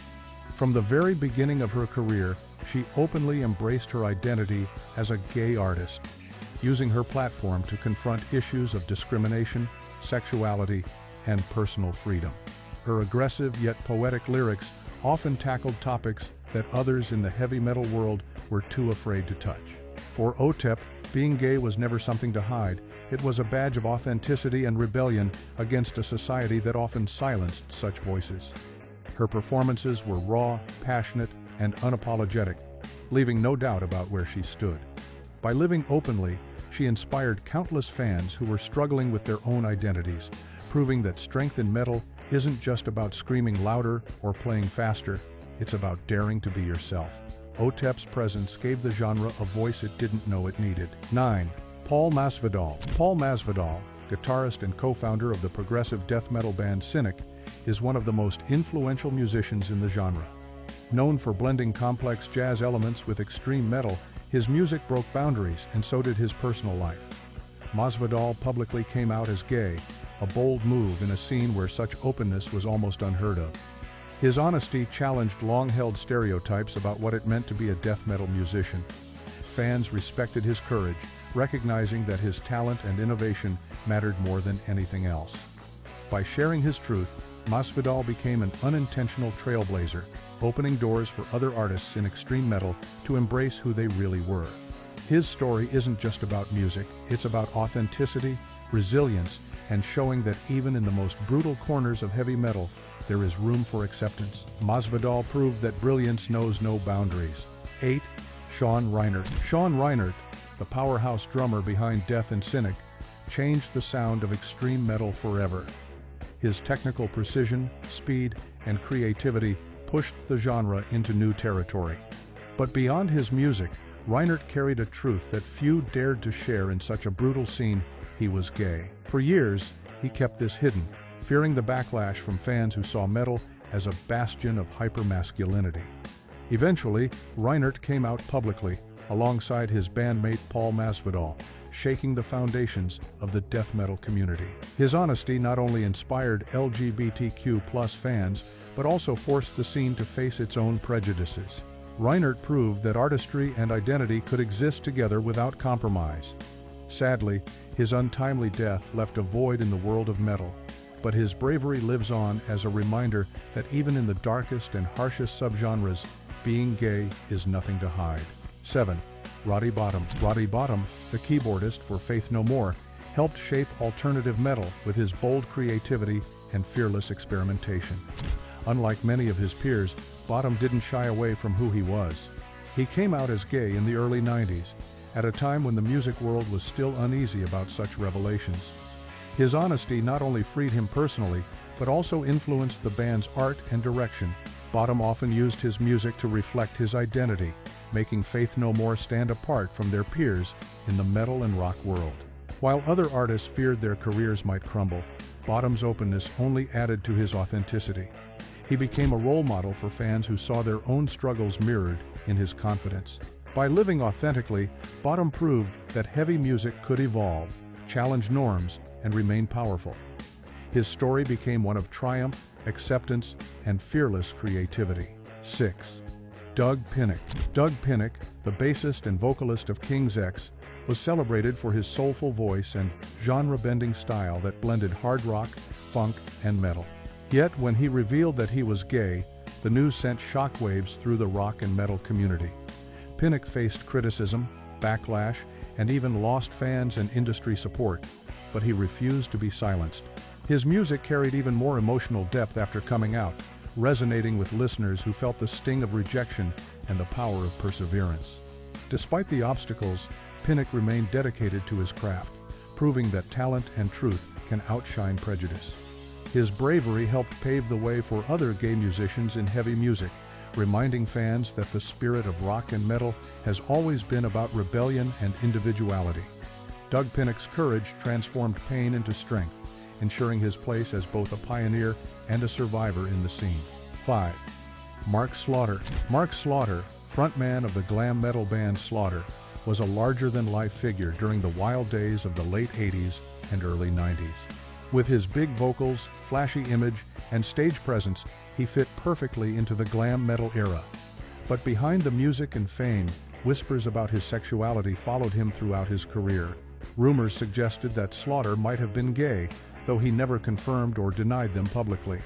From the very beginning of her career, she openly embraced her identity as a gay artist, using her platform to confront issues of discrimination, sexuality, and personal freedom. Her aggressive yet poetic lyrics often tackled topics that others in the heavy metal world were too afraid to touch. For Otep, being gay was never something to hide. It was a badge of authenticity and rebellion against a society that often silenced such voices. Her performances were raw, passionate, and unapologetic, leaving no doubt about where she stood. By living openly, she inspired countless fans who were struggling with their own identities, proving that strength in metal isn't just about screaming louder or playing faster, it's about daring to be yourself. Otep's presence gave the genre a voice it didn't know it needed. 9. Paul Masvidal. Paul Masvidal, guitarist and co-founder of the progressive death metal band Cynic, is one of the most influential musicians in the genre. Known for blending complex jazz elements with extreme metal, his music broke boundaries, and so did his personal life. Masvidal publicly came out as gay, a bold move in a scene where such openness was almost unheard of. His honesty challenged long-held stereotypes about what it meant to be a death metal musician. Fans respected his courage, recognizing that his talent and innovation mattered more than anything else. By sharing his truth, Masvidal became an unintentional trailblazer, opening doors for other artists in extreme metal to embrace who they really were. His story isn't just about music, it's about authenticity, resilience, and showing that even in the most brutal corners of heavy metal, there is room for acceptance. Masvidal proved that brilliance knows no boundaries. 8. Sean Reinert. Sean Reinert, the powerhouse drummer behind Death and Cynic, changed the sound of extreme metal forever. His technical precision, speed, and creativity pushed the genre into new territory. But beyond his music, Reinert carried a truth that few dared to share in such a brutal scene: he was gay. For years, he kept this hidden, fearing the backlash from fans who saw metal as a bastion of hypermasculinity. Eventually, Reinert came out publicly, alongside his bandmate Paul Masvidal, shaking the foundations of the death metal community. His honesty not only inspired LGBTQ+ fans, but also forced the scene to face its own prejudices. Reinert proved that artistry and identity could exist together without compromise. Sadly, his untimely death left a void in the world of metal, but his bravery lives on as a reminder that even in the darkest and harshest subgenres, being gay is nothing to hide. 7. Roddy Bottum. Roddy Bottum, the keyboardist for Faith No More, helped shape alternative metal with his bold creativity and fearless experimentation. Unlike many of his peers, Bottum didn't shy away from who he was. He came out as gay in the early 90s, at a time when the music world was still uneasy about such revelations. His honesty not only freed him personally, but also influenced the band's art and direction. Bottum often used his music to reflect his identity, making Faith No More stand apart from their peers in the metal and rock world. While other artists feared their careers might crumble, Bottum's openness only added to his authenticity. He became a role model for fans who saw their own struggles mirrored in his confidence. By living authentically, Bottum proved that heavy music could evolve, challenge norms, and remain powerful. His story became one of triumph, acceptance, and fearless creativity. 6. Doug Pinnick. Doug Pinnick, the bassist and vocalist of King's X, was celebrated for his soulful voice and genre-bending style that blended hard rock, funk, and metal. Yet, when he revealed that he was gay, the news sent shockwaves through the rock and metal community. Pinnick faced criticism, backlash, and even lost fans and industry support, but he refused to be silenced. His music carried even more emotional depth after coming out, resonating with listeners who felt the sting of rejection and the power of perseverance. Despite the obstacles, Pinnick remained dedicated to his craft, proving that talent and truth can outshine prejudice. His bravery helped pave the way for other gay musicians in heavy music, reminding fans that the spirit of rock and metal has always been about rebellion and individuality. Doug Pinnick's courage transformed pain into strength, ensuring his place as both a pioneer and a survivor in the scene. 5. Mark Slaughter. Mark Slaughter, frontman of the glam metal band Slaughter, was a larger-than-life figure during the wild days of the late 80s and early 90s. With his big vocals, flashy image, and stage presence, he fit perfectly into the glam metal era. But behind the music and fame, whispers about his sexuality followed him throughout his career. Rumors suggested that Slaughter might have been gay, though he never confirmed or denied them publicly.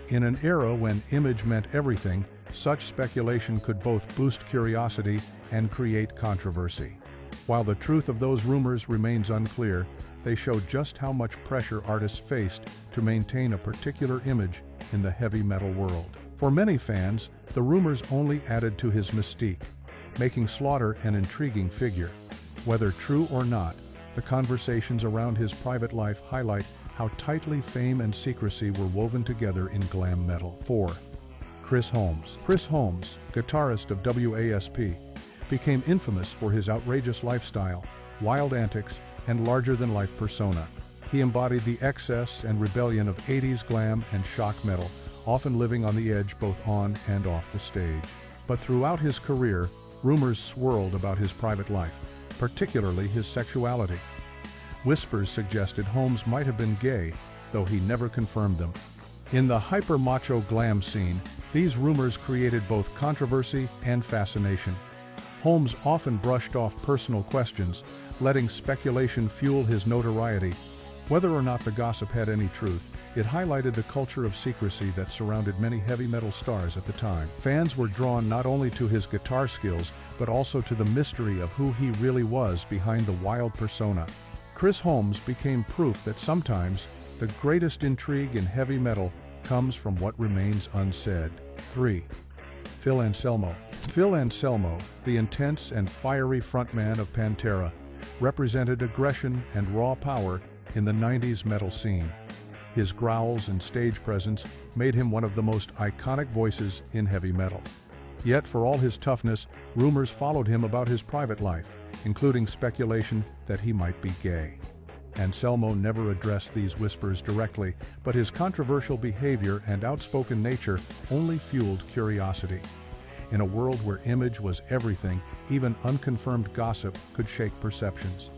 In an era when image meant everything, such speculation could both boost curiosity and create controversy. While the truth of those rumors remains unclear, they show just how much pressure artists faced to maintain a particular image in the heavy metal world. For many fans, the rumors only added to his mystique, making Slaughter an intriguing figure. Whether true or not, the conversations around his private life highlight how tightly fame and secrecy were woven together in glam metal. 4. Chris Holmes. Chris Holmes, guitarist of WASP, became infamous for his outrageous lifestyle, wild antics, and larger-than-life persona. He embodied the excess and rebellion of 80s glam and shock metal, often living on the edge both on and off the stage. But throughout his career, rumors swirled about his private life, particularly his sexuality. Whispers suggested Holmes might have been gay, though he never confirmed them. In the hyper-macho glam scene, these rumors created both controversy and fascination. Holmes often brushed off personal questions, letting speculation fuel his notoriety. Whether or not the gossip had any truth, it highlighted the culture of secrecy that surrounded many heavy metal stars at the time. Fans were drawn not only to his guitar skills, but also to the mystery of who he really was behind the wild persona. Chris Holmes became proof that sometimes the greatest intrigue in heavy metal comes from what remains unsaid. 3. Phil Anselmo. Phil Anselmo, the intense and fiery frontman of Pantera, represented aggression and raw power in the 90s metal scene. His growls and stage presence made him one of the most iconic voices in heavy metal. Yet, for all his toughness, rumors followed him about his private life, including speculation that he might be gay. Anselmo never addressed these whispers directly, but his controversial behavior and outspoken nature only fueled curiosity. In a world where image was everything, even unconfirmed gossip could shake perceptions.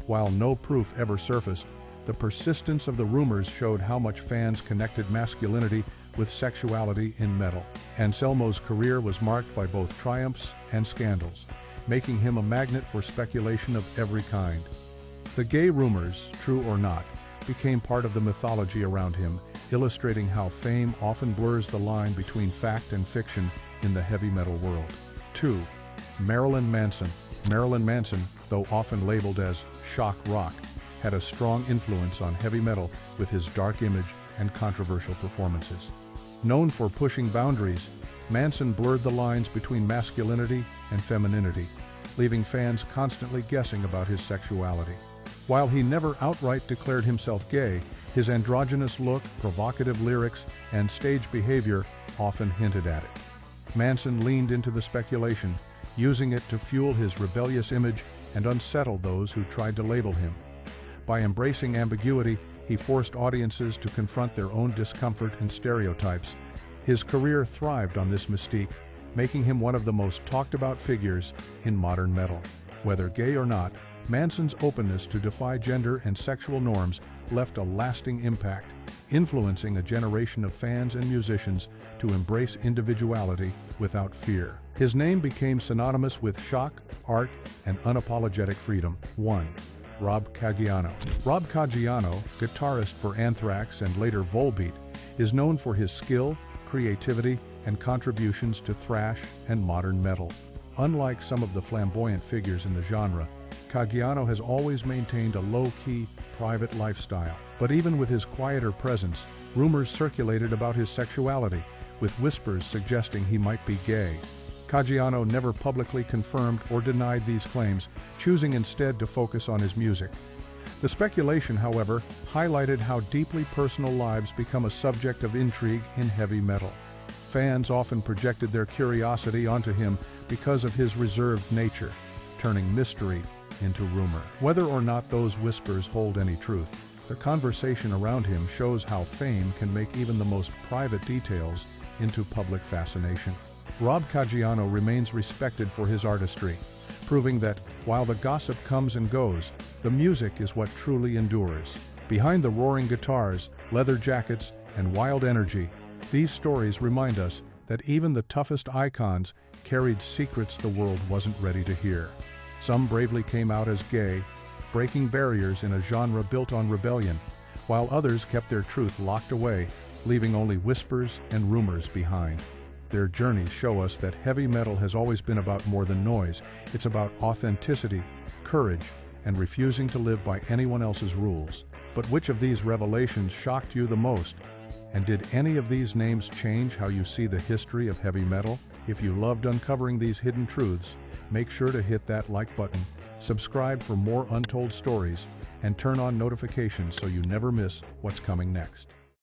While no proof ever surfaced, the persistence of the rumors showed how much fans connected masculinity with sexuality in metal. Anselmo's career was marked by both triumphs and scandals, making him a magnet for speculation of every kind. The gay rumors, true or not, became part of the mythology around him, illustrating how fame often blurs the line between fact and fiction in the heavy metal world. 2. Marilyn Manson. Marilyn Manson, though often labeled as shock rock, had a strong influence on heavy metal with his dark image and controversial performances. Known for pushing boundaries, Manson blurred the lines between masculinity and femininity, leaving fans constantly guessing about his sexuality. While he never outright declared himself gay, his androgynous look, provocative lyrics, and stage behavior often hinted at it. Manson leaned into the speculation, using it to fuel his rebellious image and unsettle those who tried to label him. By embracing ambiguity, he forced audiences to confront their own discomfort and stereotypes. His career thrived on this mystique, making him one of the most talked-about figures in modern metal. Whether gay or not, Manson's openness to defy gender and sexual norms left a lasting impact, influencing a generation of fans and musicians to embrace individuality without fear. His name became synonymous with shock, art, and unapologetic freedom. 1. Rob Caggiano. Rob Caggiano, guitarist for Anthrax and later Volbeat, is known for his skill, creativity, and contributions to thrash and modern metal. Unlike some of the flamboyant figures in the genre, Caggiano has always maintained a low-key, private lifestyle. But even with his quieter presence, rumors circulated about his sexuality, with whispers suggesting he might be gay. Caggiano never publicly confirmed or denied these claims, choosing instead to focus on his music. The speculation, however, highlighted how deeply personal lives become a subject of intrigue in heavy metal. Fans often projected their curiosity onto him because of his reserved nature, turning mystery into rumor. Whether or not those whispers hold any truth, the conversation around him shows how fame can make even the most private details into public fascination. Rob Caggiano remains respected for his artistry, proving that, while the gossip comes and goes, the music is what truly endures. Behind the roaring guitars, leather jackets, and wild energy, these stories remind us that even the toughest icons carried secrets the world wasn't ready to hear. Some bravely came out as gay, breaking barriers in a genre built on rebellion, while others kept their truth locked away, leaving only whispers and rumors behind. Their journeys show us that heavy metal has always been about more than noise. It's about authenticity, courage, and refusing to live by anyone else's rules. But which of these revelations shocked you the most? And did any of these names change how you see the history of heavy metal? If you loved uncovering these hidden truths, make sure to hit that like button, subscribe for more untold stories, and turn on notifications so you never miss what's coming next.